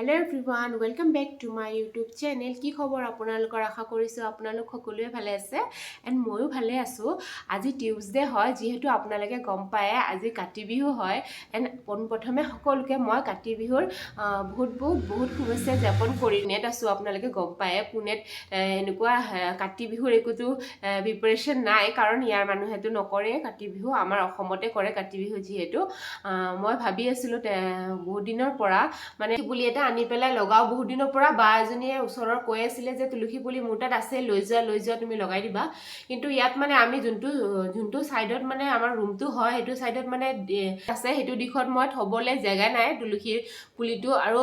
Hello everyone, welcome back to my YouTube channel. কি খবৰ আপোনালোকৰ আশা কৰিছো আপোনালোক সকলোৱে ভালে আছে এণ্ড ময়ো ভালে আছো। আজি টিউজডে হয়, যেহেতু আপোনালোকে গম পায় আজি কাতিবিহু হয় এণ্ড পোনপ্ৰথমে সকলোকে মই কাতিবিহুৰ বহুত শুভেচ্ছা জ্ঞাপন কৰি নেট আছো। আপোনালোকে গম পায় পুনেত এনেকুৱা কাতিবিহুৰ একোটো প্ৰিপাৰেশ্যন নাই, কাৰণ ইয়াৰ মানুহেতো নকৰে কাতিবিহু, আমাৰ অসমতে কৰে কাতিবিহু। যিহেতু মই ভাবি আছিলো বহুত দিনৰ পৰা মানে পুলি এটা আনি পেলাই লগাও, বহুত দিনৰ পৰা বা এজনীয়ে ওচৰৰ কৈ আছিলে যে তুলসী পুলি মোৰ তাত আছে, লৈ যোৱা তুমি লগাই দিবা। কিন্তু ইয়াত মানে আমি যোনটো সাইডত মানে আমাৰ ৰুমটো হয় সেইটো সাইডত মানে আছে, সেইটো দিশত মই থবলৈ জেগা নাই তুলসীৰ পুলিটো, আৰু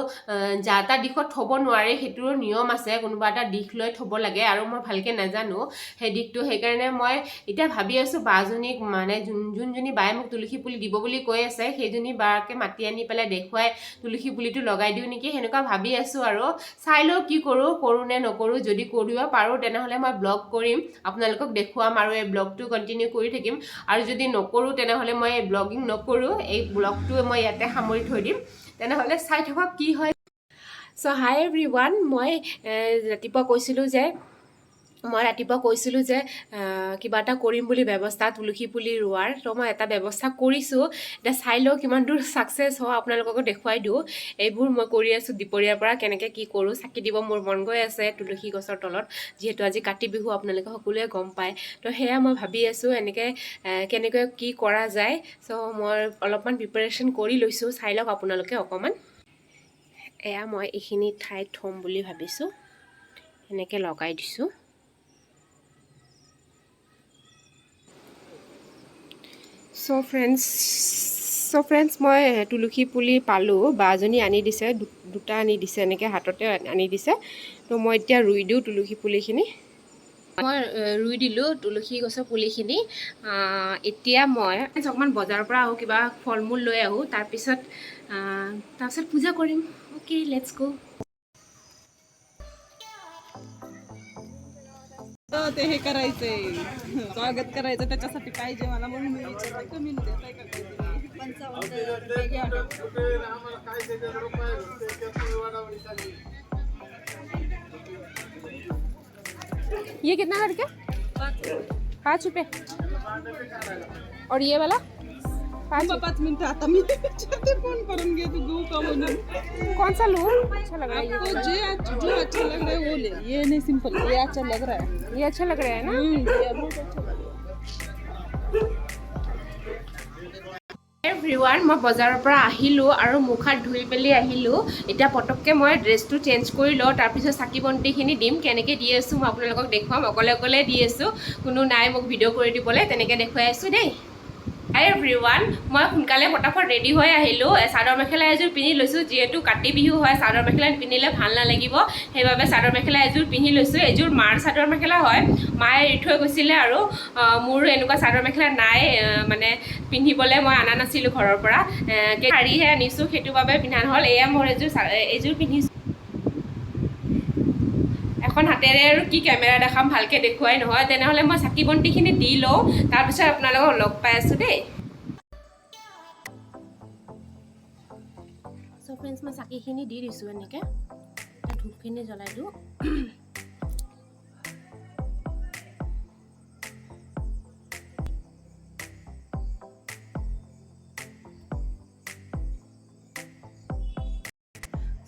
যা এটা দিশত থব নোৱাৰে সেইটোৰ নিয়ম আছে, কোনোবা এটা দিশ লৈ থব লাগে, আৰু মই ভালকে নাজানো সেই দিশটো। সেইকাৰণে মই এতিয়া ভাবি আছো বাজনীক মানে যোনজনী বায়ে মোক তুলসী পুলি দিব বুলি কৈ আছে সেইজনী বাকে মাতি আনি পেলাই দেখুৱাই তুলসী পুলিটো লগাই দিওঁ নেকি সেনেকুৱা ভাবি আছো। আৰু চাই লওঁ কি কৰো নে নকৰো। যদি কৰিব পাৰো তেনেহলে মই ব্লগ কৰিম, আপোনালোকক দেখুৱাম আৰু এই ব্লগটো কন্টিনিউ কৰি থাকিম। আৰু যদি নকৰো তেনেহলে মই ব্লগিং নকৰো, এই ব্লগটো মই ইয়াতে সামৰি থৈ দিম। তেনেহলে চাই থাকক কি হয়। চ' হাই এভৰিৱান, মই ৰাতিপুৱা কৈছিলোঁ যে কিবা এটা কৰিম বুলি ব্যৱস্থা তুলসী পুলি ৰোৱাৰ। তো মই এটা ব্যৱস্থা কৰিছোঁ, এতিয়া চাই লওঁ কিমান দূৰ ছাকচেছ হয়, আপোনালোককো দেখুৱাই দিওঁ। এইবোৰ মই কৰি আছোঁ দুপৰীয়াৰ পৰা, কেনেকৈ কি কৰোঁ। চাকি দিব মোৰ মন গৈ আছে তুলসী গছৰ তলত, যিহেতু আজি কাতি বিহু আপোনালোকে সকলোৱে গম পায়। তো সেয়া মই ভাবি আছোঁ এনেকৈ কেনেকৈ কি কৰা যায়। চ' মই অলপমান প্ৰিপাৰেশ্যন কৰি লৈছোঁ, চাই লওক আপোনালোকে অকণমান। এয়া মই এইখিনি ঠাইত থ'ম বুলি ভাবিছোঁ, এনেকৈ লগাই দিছোঁ। চ' ফ্ৰেণ্ডছ মই তুলসী পুলি পালোঁ, বাজনী আনি দিছে, দুটা আনি দিছে, এনেকৈ হাততে আনি দিছে। তো মই এতিয়া ৰুই দিওঁ তুলসী পুলিখিনি। মই ৰুই দিলোঁ তুলসী গছৰ পুলিখিনি। এতিয়া মই অকণমান বজাৰৰ পৰা আহোঁ, কিবা ফল মূল লৈ আহোঁ, তাৰপিছত পূজা কৰিম। অ'কে, লেটছ গো। ते हे करायचंय, स्वागत करायचं, त्याच्यासाठी पाहिजे मला, म्हणून मी विचारलं कमी देताय का काही. 55 रुपये घ्या. ये कितना करके? 5 रुपये। और ये वाला 5 मिनिटं आता मी विचारते, फोन करून घे तू घेऊ का म्हणून. कौन सा लूँ? अच्छा लग रहा है आपको जो अच्छा लग रहा है वो ले, ये नहीं सिंपल, ये अच्छा लग रहा है, ये अच्छा लग रहा है ना। ये बहुत अच्छा लग रहा है. এভৰিৱান, মই বজাৰৰ পৰা আহিলোঁ আৰু মুখ হাত ধুই পেলাই আহিলোঁ। এতিয়া পটককৈ মই ড্ৰেছটো চেঞ্জ কৰি লওঁ, তাৰপিছত চাকি বন্তিখিনি দিম। কেনেকৈ দি আছোঁ মই আপোনালোকক দেখুৱাম, অকলে দি আছোঁ, কোনো নাই মোক ভিডিঅ' কৰি দিবলৈ, তেনেকৈ দেখুৱাই আছোঁ দেই। হাই এভৰিৱান, মই সোনকালে ফটাফট ৰেডি হৈ আহিলোঁ। চাদৰ মেখেলা এযোৰ পিন্ধি লৈছোঁ, যিহেতু কাতি বিহু হয়, চাদৰ মেখেলা পিন্ধিলে ভাল নালাগিব, সেইবাবে চাদৰ মেখেলা এযোৰ পিন্ধি লৈছোঁ। এযোৰ মাৰ চাদৰ মেখেলা হয়, মায়ে এৰি থৈ গৈছিলে, আৰু মোৰ এনেকুৱা চাদৰ মেখেলা নাই, মানে পিন্ধিবলৈ মই অনা নাছিলোঁ ঘৰৰ পৰা, শাৰীহে আনিছোঁ, সেইটো বাবে পিন্ধা নহ'ল। এয়া মোৰ এযোৰ পিন্ধিছোঁ। এখন হাতেৰে আৰু কি কেমেৰা দেখাম, ভালকৈ দেখুৱাই নহয়। তেনেহ'লে মই চাকি বন্তিখিনি দি লওঁ, তাৰপিছত আপোনালোকক লগ পাই আছোঁ দেই। চ' ফ্ৰেণ্ডছ, মই চাকিখিনি দি দিছোঁ, এনেকৈ ধূপখিনি জ্বলাই দিওঁ।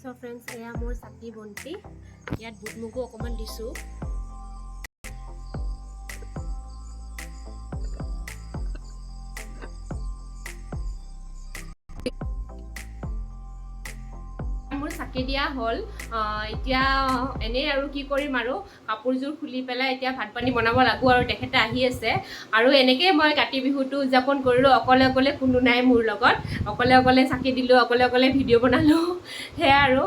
চ' ফ্ৰেণ্ডছ, এয়া মোৰ চাকি বন্তি, ইয়াত বুট মগু অকণমান দিছোঁ। মোৰ চাকি দিয়া হ'ল। এতিয়া এনেই আৰু কি কৰিম, আৰু কাপোৰযোৰ খুলি পেলাই এতিয়া ভাত পানী বনাব লাগো, আৰু তেখেতে আহি আছে। আৰু এনেকৈ মই কাতি বিহুটো উদযাপন কৰিলোঁ, অকলে কোনো নাই মোৰ লগত, অকলে চাকি দিলোঁ, অকলে ভিডিঅ' বনালোঁ, সেয়া আৰু।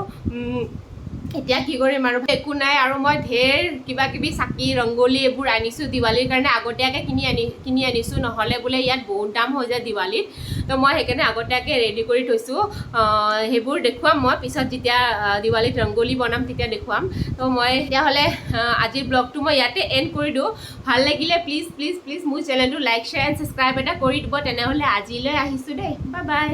এতিয়া কি কৰিম আৰু, একো নাই। আৰু মই ঢেৰ কিবা কিবি চাকি ৰংগলী এইবোৰ আনিছোঁ দিৱালীৰ কাৰণে, আগতীয়াকৈ কিনি আনিছোঁ, নহ'লে বোলে ইয়াত বহুত দাম হৈ যায় দিৱালীত। তো মই সেইকাৰণে আগতীয়াকৈ ৰেডি কৰি থৈছোঁ, সেইবোৰ দেখুৱাম মই পিছত, যেতিয়া দিৱালীত ৰংগলী বনাম তেতিয়া দেখুৱাম। তো মই তেতিয়াহ'লে আজিৰ ব্লগটো মই ইয়াতে এণ্ড কৰি দিওঁ। ভাল লাগিলে প্লিজ মোৰ চেনেলটো লাইক শ্বেয়াৰ এণ্ড ছাবস্ক্ৰাইব এটা কৰি দিব। তেনেহ'লে আজিলৈ আহিছোঁ দেই, বাই বাই।